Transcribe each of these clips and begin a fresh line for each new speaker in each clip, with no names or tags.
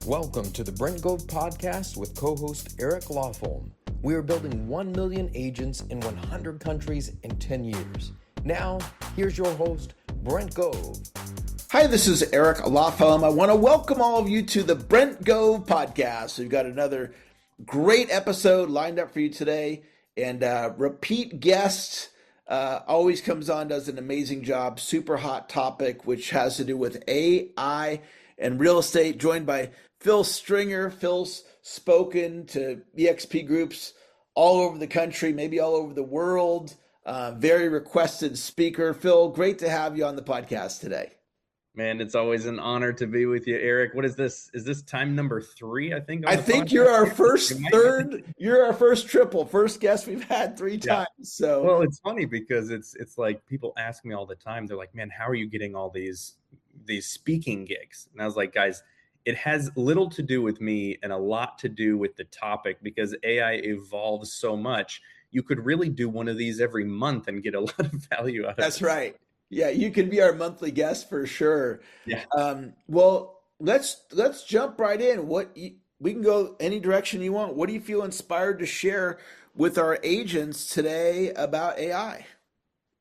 Welcome to the Brent Gove podcast with co-host Eric Lawfolm. We are building 1 million agents in 100 countries in 10 years. Now, here's your host, Brent Gove.
Hi, this is Eric Lawfolm. I want to welcome all of you to the Brent Gove podcast. We've got another great episode lined up for you today. And repeat guest always comes on, does an amazing job. Super hot topic, which has to do with AI and real estate, joined by Phil Stringer. Phil's spoken to EXP groups all over the country, maybe all over the world. Very requested speaker. Phil, great to have you on the podcast today.
Man, it's always an honor to be with you, Eric. What is this? Is this time number 3? I think
you're our first You're our first triple, first guest we've had 3 times. So
well, it's funny because it's like people ask me all the time. They're like, "Man, how are you getting all these speaking gigs?" And I was like, "Guys, it has little to do with me and a lot to do with the topic, because AI evolves so much. You could really do one of these every month and get a lot of value out of it."
That's right. Yeah, you can be our monthly guest for sure.
Yeah.
Well, let's jump right in. We can go any direction you want. What do you feel inspired to share with our agents today about AI?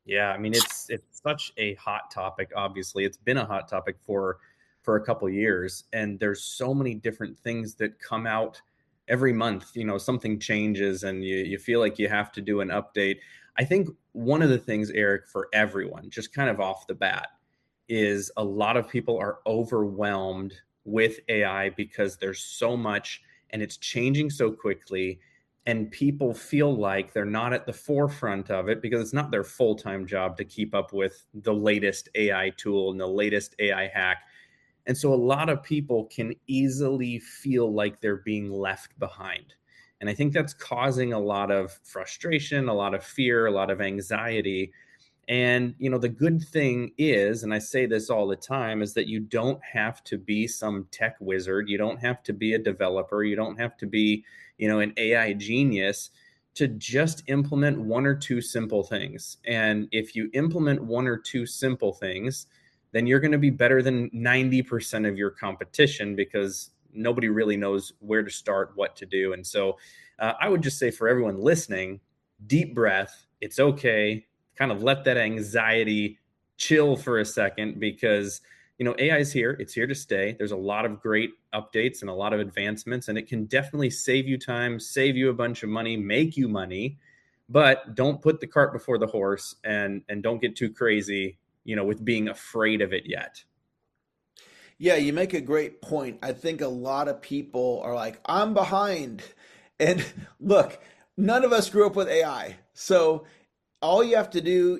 Yeah, I mean, it's such a hot topic. Obviously, it's been a hot topic for a couple of years, and there's so many different things that come out every month. You know, something changes, and you feel like you have to do an update. I think one of the things, Eric, for everyone, just kind of off the bat, is a lot of people are overwhelmed with AI because there's so much and it's changing so quickly, and people feel like they're not at the forefront of it because it's not their full-time job to keep up with the latest AI tool and the latest AI hack. And so a lot of people can easily feel like they're being left behind. And I think that's causing a lot of frustration, a lot of fear, a lot of anxiety. And, you know, the good thing is, and I say this all the time, is that you don't have to be some tech wizard. You don't have to be a developer. You don't have to be, an AI genius to just implement 1 or 2 simple things. And if you implement 1 or 2 simple things, then you're going to be better than 90% of your competition, because nobody really knows where to start, what to do. And so I would just say for everyone listening, deep breath. It's okay. Kind of let that anxiety chill for a second, because, AI is here. It's here to stay. There's a lot of great updates and a lot of advancements, and it can definitely save you time, save you a bunch of money, make you money. But don't put the cart before the horse, and don't get too crazy, with being afraid of it yet.
Yeah, you make a great point. I think a lot of people are like, I'm behind. And look, none of us grew up with AI. So all you have to do,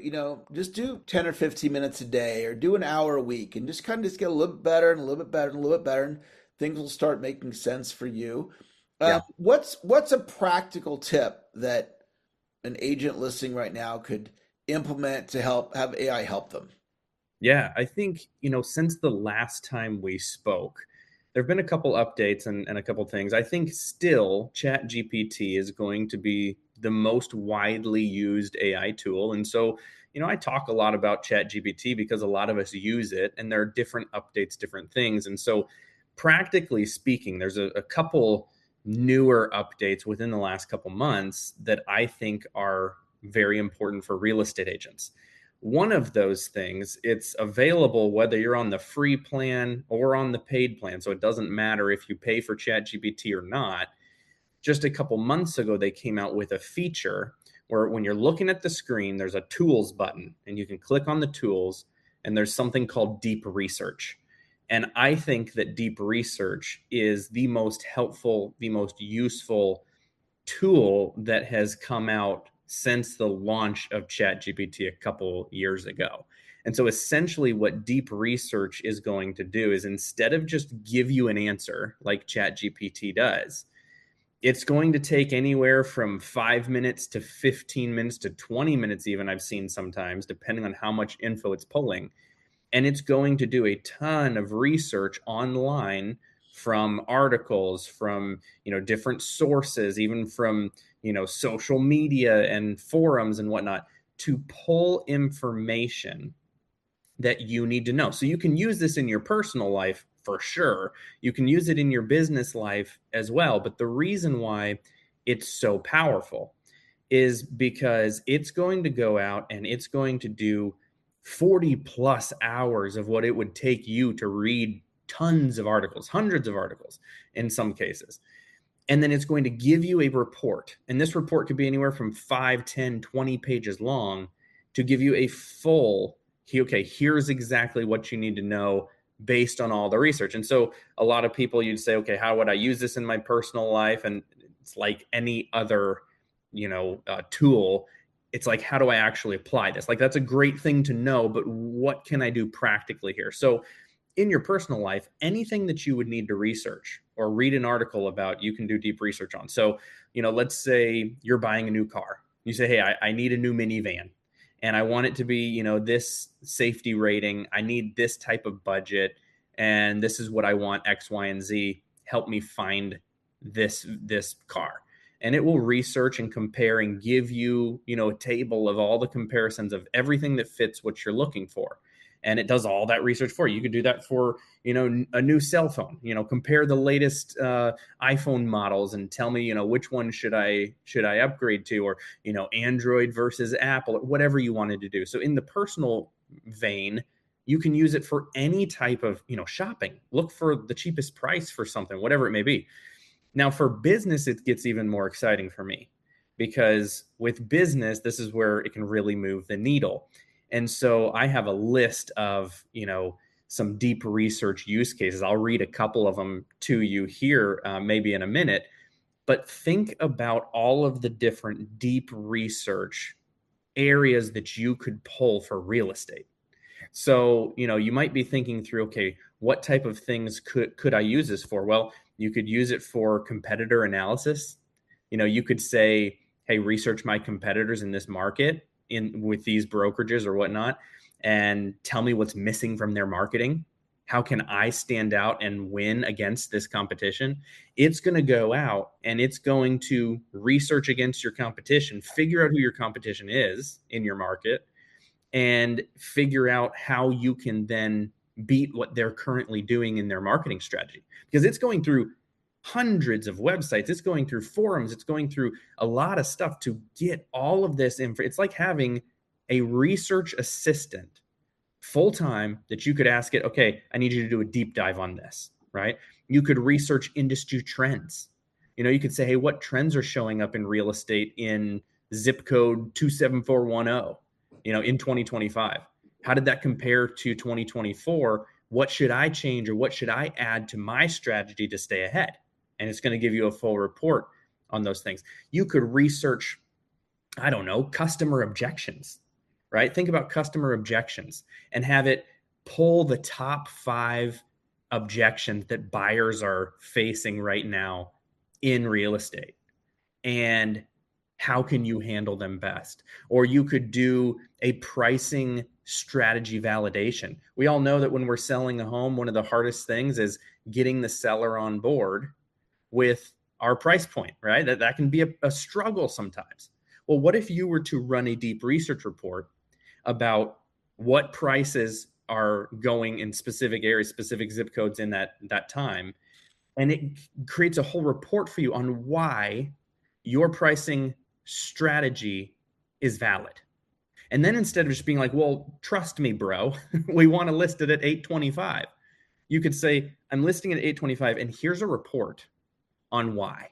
just do 10 or 15 minutes a day, or do an hour a week, and just kind of get a little bit better and a little bit better and a little bit better, and things will start making sense for you.
Yeah.
What's a practical tip that an agent listening right now could implement to have AI help them?
Yeah, I think, since the last time we spoke, there have been a couple updates and a couple things. I think still ChatGPT is going to be the most widely used AI tool. And so, I talk a lot about ChatGPT because a lot of us use it, and there are different updates, different things. And so practically speaking, there's a couple newer updates within the last couple months that I think are very important for real estate agents. One of those things, it's available whether you're on the free plan or on the paid plan. So it doesn't matter if you pay for ChatGPT or not. Just a couple months ago, they came out with a feature where when you're looking at the screen, there's a tools button, and you can click on the tools, and there's something called deep research. And I think that deep research is the most helpful, the most useful tool that has come out since the launch of ChatGPT a couple years ago. And so essentially what deep research is going to do is, instead of just give you an answer like ChatGPT does, it's going to take anywhere from 5 minutes to 15 minutes to 20 minutes even, I've seen sometimes, depending on how much info it's pulling. And it's going to do a ton of research online from articles, from, different sources, even from, social media and forums and whatnot, to pull information that you need to know. So you can use this in your personal life for sure. You can use it in your business life as well. But the reason why it's so powerful is because it's going to go out and it's going to do 40 plus hours of what it would take you to read tons of articles, hundreds of articles in some cases. And then it's going to give you a report. And this report could be anywhere from 5, 10, 20 pages long to give you a full, okay, here's exactly what you need to know based on all the research. And so a lot of people, you'd say, okay, how would I use this in my personal life? And it's like any other, tool. It's like, how do I actually apply this? Like, that's a great thing to know, but what can I do practically here? So in your personal life, anything that you would need to research or read an article about, you can do deep research on. So, let's say you're buying a new car. You say, hey, I need a new minivan and I want it to be, this safety rating. I need this type of budget and this is what I want, X, Y, and Z. Help me find this car. And it will research and compare and give you, a table of all the comparisons of everything that fits what you're looking for. And it does all that research for you. You could do that for, a new cell phone, compare the latest iPhone models and tell me, which one should I upgrade to, or, Android versus Apple, whatever you wanted to do. So in the personal vein, you can use it for any type of, shopping. Look for the cheapest price for something, whatever it may be. Now for business, it gets even more exciting for me because with business, this is where it can really move the needle. And so I have a list of, some deep research use cases. I'll read a couple of them to you here, maybe in a minute, but think about all of the different deep research areas that you could pull for real estate. So, you might be thinking through, okay, what type of things could I use this for? Well, you could use it for competitor analysis. You could say, hey, research my competitors in this market with these brokerages or whatnot, and tell me what's missing from their marketing. How can I stand out and win against this competition? It's going to go out and it's going to research against your competition, figure out who your competition is in your market, and figure out how you can then beat what they're currently doing in their marketing strategy. Because it's going through hundreds of websites, it's going through forums, it's going through a lot of stuff to get all of this info. It's like having a research assistant full-time that you could ask it, okay, I need you to do a deep dive on this, right? You could research industry trends. You could say, hey, what trends are showing up in real estate in zip code 27410, in 2025? How did that compare to 2024? What should I change or what should I add to my strategy to stay ahead? And it's going to give you a full report on those things. You could research, I don't know, customer objections, right? Think about customer objections and have it pull the top 5 objections that buyers are facing right now in real estate. And how can you handle them best? Or you could do a pricing strategy validation. We all know that when we're selling a home, one of the hardest things is getting the seller on board with our price point, right? That can be a struggle sometimes. Well, what if you were to run a deep research report about what prices are going in specific areas, specific zip codes in that time, and it creates a whole report for you on why your pricing strategy is valid. And then instead of just being like, well, trust me, bro, we want to list it at 825. You could say, I'm listing it at 825 and here's a report on why,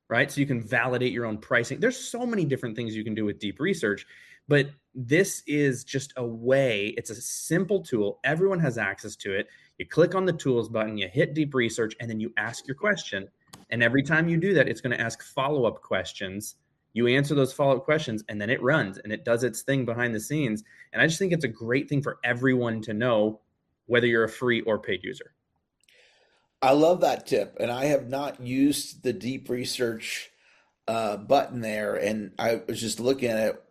right? So you can validate your own pricing. There's so many different things you can do with deep research, but this is just a way, it's a simple tool. Everyone has access to it. You click on the tools button, you hit deep research, and then you ask your question. And every time you do that, it's going to ask follow-up questions. You answer those follow-up questions, and then it runs and it does its thing behind the scenes. And I just think it's a great thing for everyone to know, whether you're a free or paid user.
I love that tip. And I have not used the deep research button there. And I was just looking at it.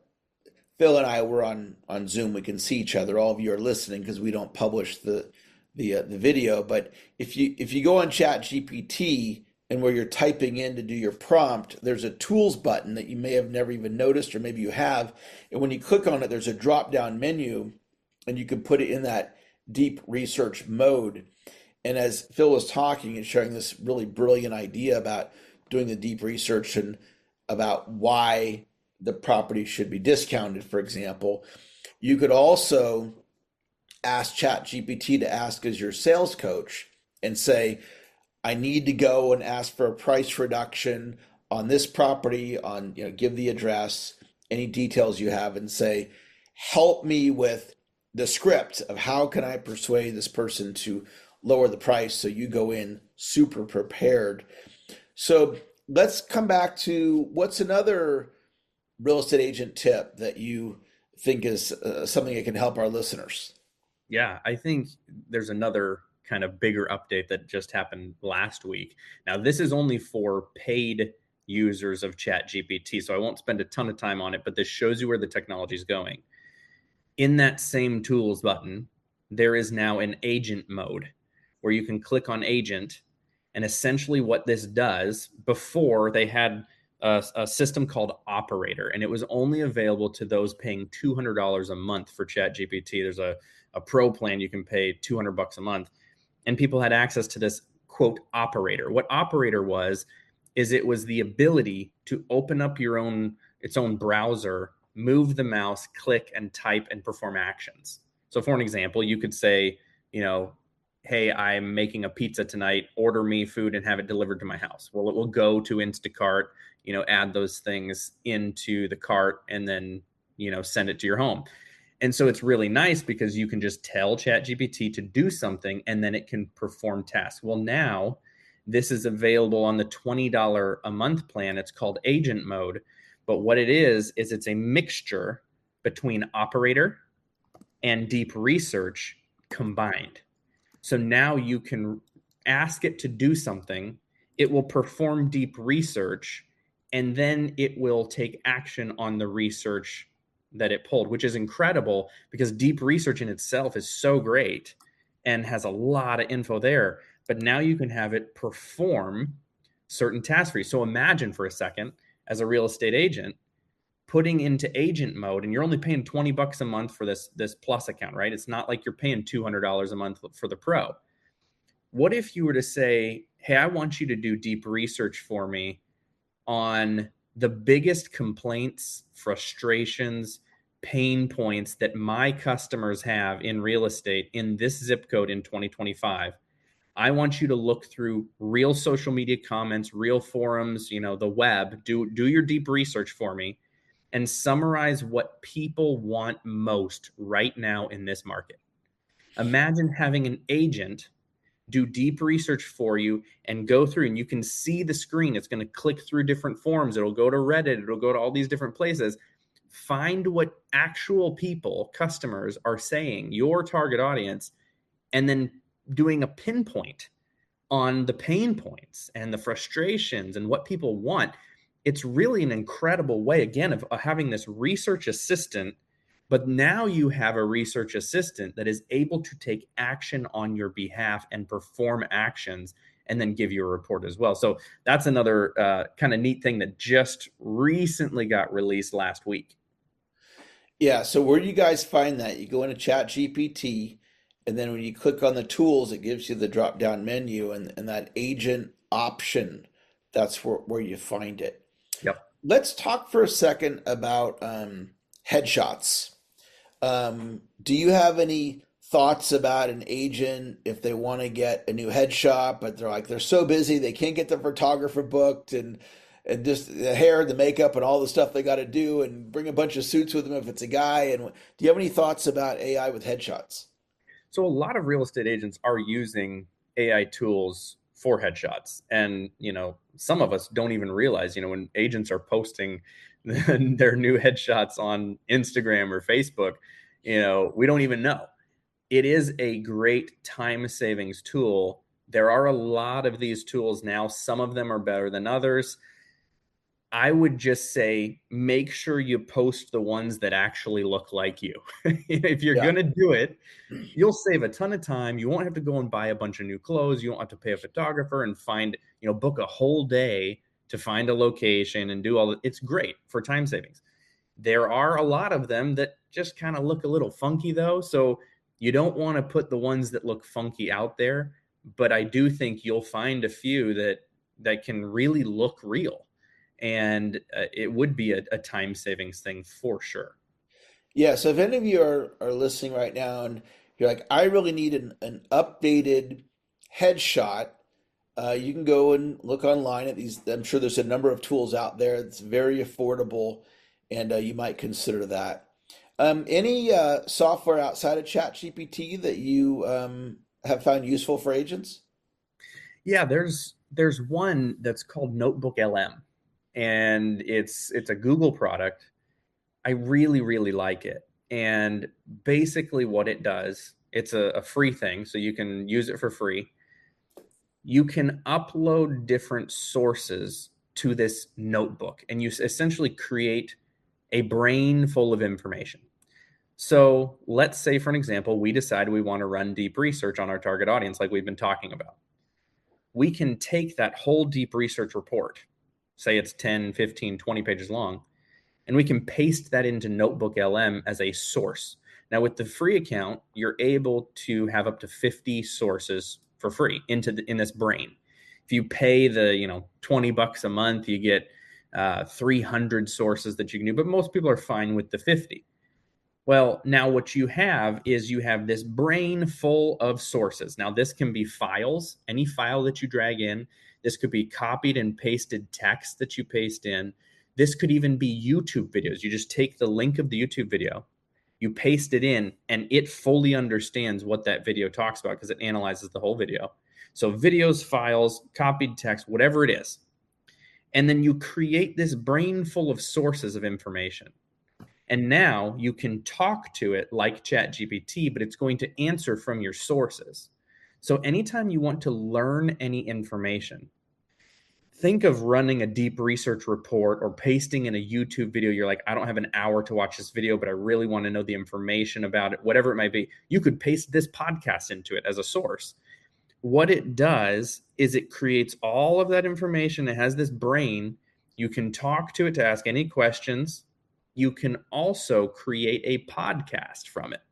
Phil and I were on Zoom. We can see each other. All of you are listening because we don't publish the video. But if you go on Chat GPT and where you're typing in to do your prompt, there's a tools button that you may have never even noticed, or maybe you have. And when you click on it, there's a drop down menu and you can put it in that deep research mode. And as Phil was talking and sharing this really brilliant idea about doing the deep research and about why the property should be discounted, for example, you could also ask ChatGPT to ask as your sales coach and say, I need to go and ask for a price reduction on this property, on, give the address, any details you have, and say, help me with the script of how can I persuade this person to lower the price, so you go in super prepared. So let's come back to what's another real estate agent tip that you think is something that can help our listeners.
Yeah, I think there's another kind of bigger update that just happened last week. Now, this is only for paid users of ChatGPT, so I won't spend a ton of time on it, but this shows you where the technology is going. In that same tools button, there is now an agent mode where you can click on agent. And essentially what this does, before they had a system called operator, and it was only available to those paying $200 a month for ChatGPT. There's a pro plan you can pay $200 a month, and people had access to this quote operator. What operator was is it was the ability to open up its own browser, move the mouse, click and type and perform actions. So for an example, you could say, hey, I'm making a pizza tonight, order me food and have it delivered to my house. Well, it will go to Instacart, add those things into the cart and then, send it to your home. And so it's really nice because you can just tell ChatGPT to do something and then it can perform tasks. Well, now this is available on the $20 a month plan. It's called agent mode. But what it is it's a mixture between operator and deep research combined. So now you can ask it to do something, it will perform deep research, and then it will take action on the research that it pulled, which is incredible because deep research in itself is so great and has a lot of info there. But now you can have it perform certain tasks for you. So imagine for a second, as a real estate agent, putting into agent mode, and you're only paying $20 a month for this plus account, right? It's not like you're paying $200 a month for the pro. What if you were to say, hey, I want you to do deep research for me on the biggest complaints, frustrations, pain points that my customers have in real estate in this zip code in 2025. I want you to look through real social media comments, real forums, the web, do your deep research for me and summarize what people want most right now in this market. Imagine having an agent do deep research for you and go through, and you can see the screen. It's going to click through different forums. It'll go to Reddit. It'll go to all these different places. Find what actual people, customers are saying, your target audience, and then doing a pinpoint on the pain points and the frustrations and what people want. It's really an incredible way, again, of having this research assistant, but now you have a research assistant that is able to take action on your behalf and perform actions and then give you a report as well. So that's another kind of neat thing that just recently got released last week.
Yeah. So where do you guys find that? You go into ChatGPT, and then when you click on the tools, it gives you the drop down menu and that agent option. That's where you find it.
Yep.
Let's talk for a second about headshots. Do you have any thoughts about an agent if they want to get a new headshot, but they're so busy they can't get the photographer booked and just the hair, the makeup, and all the stuff they got to do, and bring a bunch of suits with them if it's a guy? And do you have any thoughts about AI with headshots?
So a lot of real estate agents are using AI tools for headshots. And, some of us don't even realize, when agents are posting their new headshots on Instagram or Facebook, we don't even know. It is a great time savings tool. There are a lot of these tools now. Some of them are better than others. I would just say, make sure you post the ones that actually look like you. If you're going to do it, you'll save a ton of time. You won't have to go and buy a bunch of new clothes. You won't have to pay a photographer and book a whole day to find a location and do all that. It's great for time savings. There are a lot of them that just kind of look a little funky though. So you don't want to put the ones that look funky out there. but I do think you'll find a few that can really look real, and it would be a time savings thing for sure.
Yeah, so if any of you are listening right now and you're like, I really need an updated headshot, you can go and look online at these. I'm sure there's a number of tools out there. It's very affordable, and you might consider that. Any software outside of ChatGPT that you have found useful for agents?
Yeah, there's one that's called Notebook LM, and it's a Google product. I really, really like it. And basically what it does, it's a free thing, so you can use it for free. You can upload different sources to this notebook, and you essentially create a brain full of information. So let's say, for an example, we decide we want to run deep research on our target audience, like we've been talking about. We can take that whole deep research report, say it's 10, 15, 20 pages long, and we can paste that into Notebook LM as a source. Now, with the free account, you're able to have up to 50 sources for free in this brain. If you pay the $20 a month, you get 300 sources that you can do. But most people are fine with the 50. Well, now what you have is you have this brain full of sources. Now, this can be files, any file that you drag in. This could be copied and pasted text that you paste in. This could even be YouTube videos. You just take the link of the YouTube video, you paste it in, and it fully understands what that video talks about because it analyzes the whole video. So videos, files, copied text, whatever it is. And then you create this brain full of sources of information. And now you can talk to it like ChatGPT, but it's going to answer from your sources. So anytime you want to learn any information, think of running a deep research report or pasting in a YouTube video. You're like, I don't have an hour to watch this video, but I really want to know the information about it, whatever it might be. You could paste this podcast into it as a source. What it does is it creates all of that information. It has this brain. You can talk to it to ask any questions. You can also create a podcast from it.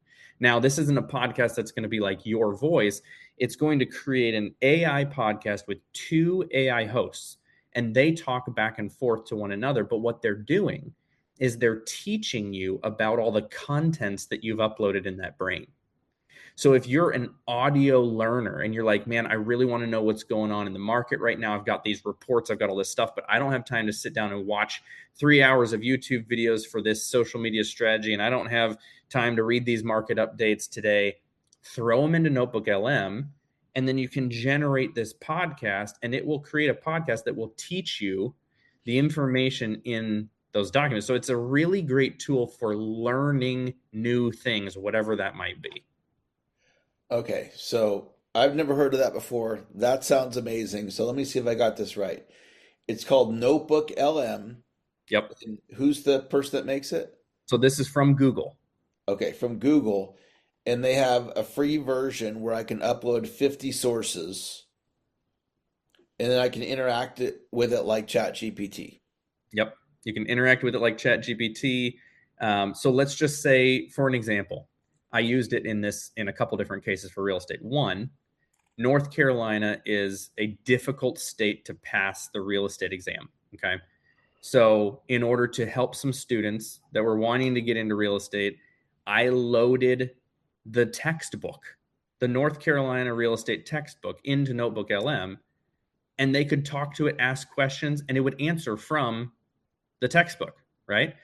Now, this isn't a podcast that's going to be like your voice. It's going to create an AI podcast with 2 AI hosts, and they talk back and forth to one another. But what they're doing is they're teaching you about all the contents that you've uploaded in that brain. So if you're an audio learner and you're like, man, I really want to know what's going on in the market right now. I've got these reports, I've got all this stuff, but I don't have time to sit down and watch 3 hours of YouTube videos for this social media strategy. And I don't have time to read these market updates today. Throw them into Notebook LM, and then you can generate this podcast, and it will create a podcast that will teach you the information in those documents. So it's a really great tool for learning new things, whatever that might be.
Okay, so I've never heard of that before. That sounds amazing. So let me see if I got this right. It's called Notebook LM.
Yep.
And who's the person that makes it?
So this is from Google.
Okay, from Google. And they have a free version where I can upload 50 sources and then I can interact with it like ChatGPT.
Yep. You can interact with it like ChatGPT. So let's just say, for an example, I used it in a couple different cases for real estate. One, North Carolina is a difficult state to pass the real estate exam. Okay. So in order to help some students that were wanting to get into real estate, I loaded the textbook, the North Carolina real estate textbook, into Notebook LM, and they could talk to it, ask questions, and it would answer from the textbook, right?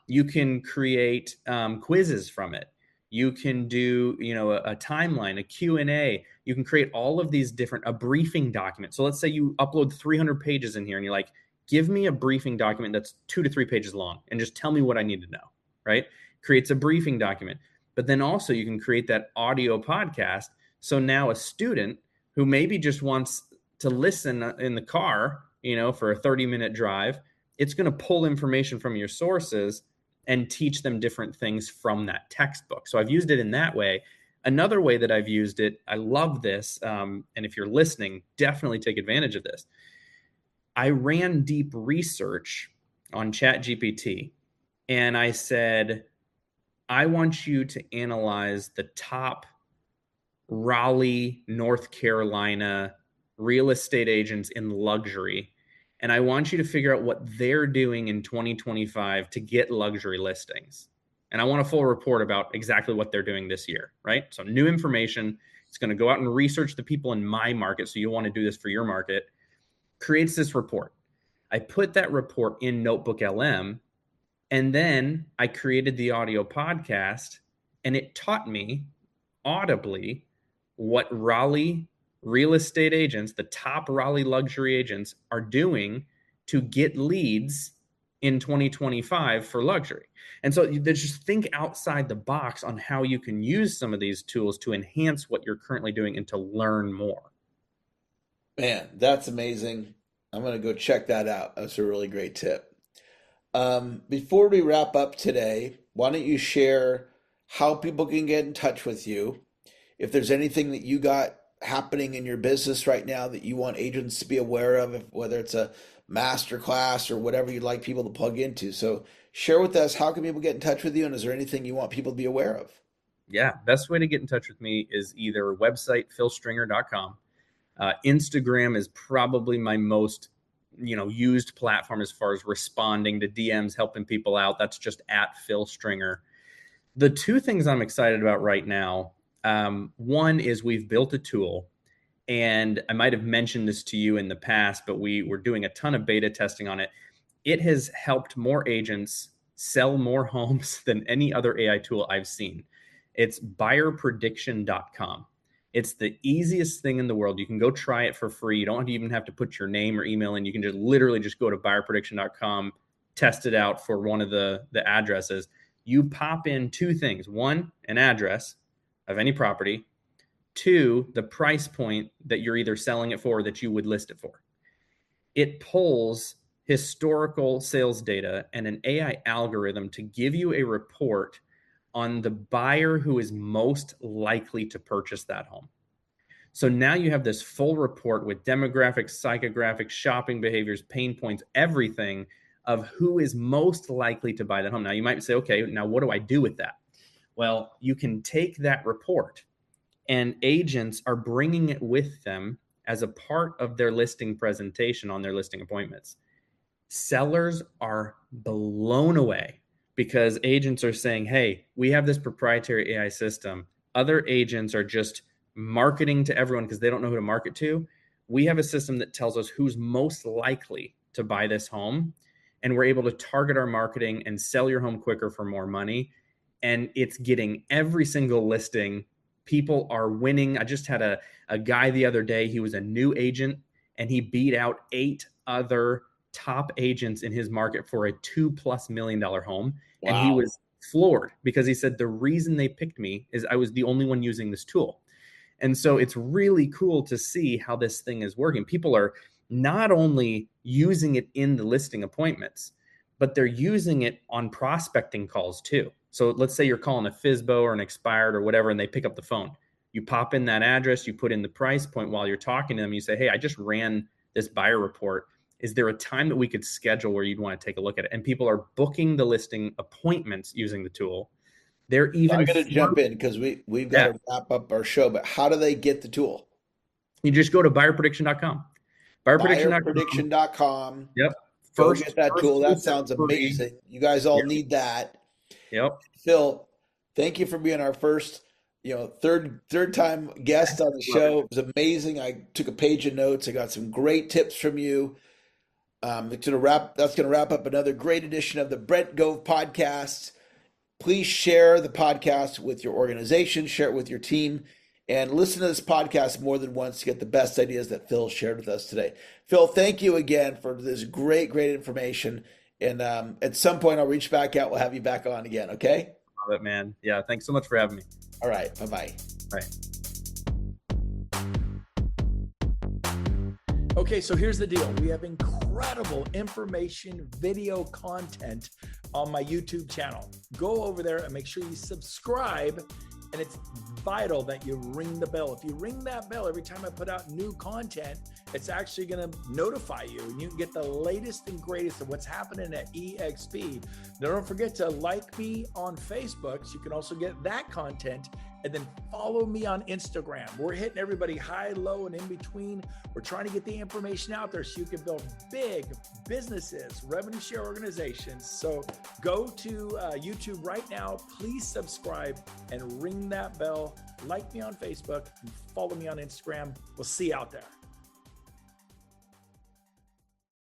You can create quizzes from it. You can do, a timeline, a Q&A. You can create all of these a briefing document. So let's say you upload 300 pages in here and you're like, give me a briefing document that's 2 to 3 pages long and just tell me what I need to know, right? Creates a briefing document. But then also you can create that audio podcast. So now a student who maybe just wants to listen in the car, for a 30-minute drive, it's going to pull information from your sources and teach them different things from that textbook. So I've used it in that way. Another way that I've used it, I love this, and if you're listening, definitely take advantage of this. I ran deep research on ChatGPT, and I said, I want you to analyze the top Raleigh, North Carolina real estate agents in luxury. And I want you to figure out what they're doing in 2025 to get luxury listings. And I want a full report about exactly what they're doing this year, right? So new information. It's going to go out and research the people in my market. So you'll want to do this for your market. Creates this report. I put that report in Notebook LM, and then I created the audio podcast, and it taught me audibly what Raleigh real estate agents, the top Raleigh luxury agents, are doing to get leads in 2025 for luxury. And so just think outside the box on how you can use some of these tools to enhance what you're currently doing and to learn more.
Man, that's amazing. I'm going to go check that out. That's a really great tip. Before we wrap up today, why don't you share how people can get in touch with you? If there's anything that you got happening in your business right now that you want agents to be aware of, whether it's a master class or whatever you'd like people to plug into. So share with us, how can people get in touch with you? And is there anything you want people to be aware of?
Yeah, best way to get in touch with me is either website, philstringer.com. Instagram is probably my most used platform as far as responding to DMs, helping people out. That's just at Phil Stringer. The two things I'm excited about right now, one is we've built a tool, and I might have mentioned this to you in the past, but we were doing a ton of beta testing on it. It has helped more agents sell more homes than any other AI tool I've seen. It's buyerprediction.com. It's the easiest thing in the world. You can go try it for free. You don't even have to put your name or email in. You can just literally just go to buyerprediction.com, test it out for one of the addresses. You pop in two things. One, an address of any property. Two, the price point that you're either selling it for or that you would list it for. It pulls historical sales data and an AI algorithm to give you a report on the buyer who is most likely to purchase that home. So now you have this full report with demographics, psychographics, shopping behaviors, pain points, everything of who is most likely to buy that home. Now you might say, okay, now what do I do with that? Well, you can take that report, and agents are bringing it with them as a part of their listing presentation on their listing appointments. Sellers are blown away because agents are saying, hey, we have this proprietary AI system. Other agents are just marketing to everyone because they don't know who to market to. We have a system that tells us who's most likely to buy this home, and we're able to target our marketing and sell your home quicker for more money. And it's getting every single listing. People are winning. I just had a guy the other day. He was a new agent, and he beat out 8 other top agents in his market for a $2+ million home. Wow. And he was floored because he said, the reason they picked me is I was the only one using this tool. And so it's really cool to see how this thing is working. People are not only using it in the listing appointments, but they're using it on prospecting calls too. So let's say you're calling a FSBO or an expired or whatever, and they pick up the phone. You pop in that address, you put in the price point while you're talking to them. You say, hey, I just ran this buyer report. Is there a time that we could schedule where you'd want to take a look at it? And people are booking the listing appointments using the tool. They're even.
I'm going to jump in because we've got to wrap up our show, but how do they get the tool?
You just go to buyerprediction.com.
Buyerprediction.com.
Yep.
Go get that tool. That sounds amazing. You guys all need that.
Yep.
Phil, thank you for being our first, third time guest on the show. It was amazing. I took a page of notes. I got some great tips from you. That's going to wrap up another great edition of the Brent Gove podcast. Please share the podcast with your organization, share it with your team, and listen to this podcast more than once to get the best ideas that Phil shared with us today. Phil, thank you again for this great information. And at some point, I'll reach back out. We'll have you back on again, okay?
Love it, man. Yeah, thanks so much for having me.
All right, bye-bye.
All right.
Okay, so here's the deal. We have incredible information, video content on my YouTube channel. Go over there and make sure you subscribe. And it's vital that you ring the bell. If you ring that bell every time I put out new content, it's actually going to notify you, and you can get the latest and greatest of what's happening at EXP. Now, don't forget to like me on Facebook, so you can also get that content And then follow me on Instagram. We're hitting everybody high, low, and in between. We're trying to get the information out there so you can build big businesses, revenue share organizations. So go to YouTube right now. Please subscribe and ring that bell. Like me on Facebook and follow me on Instagram. We'll see you out there.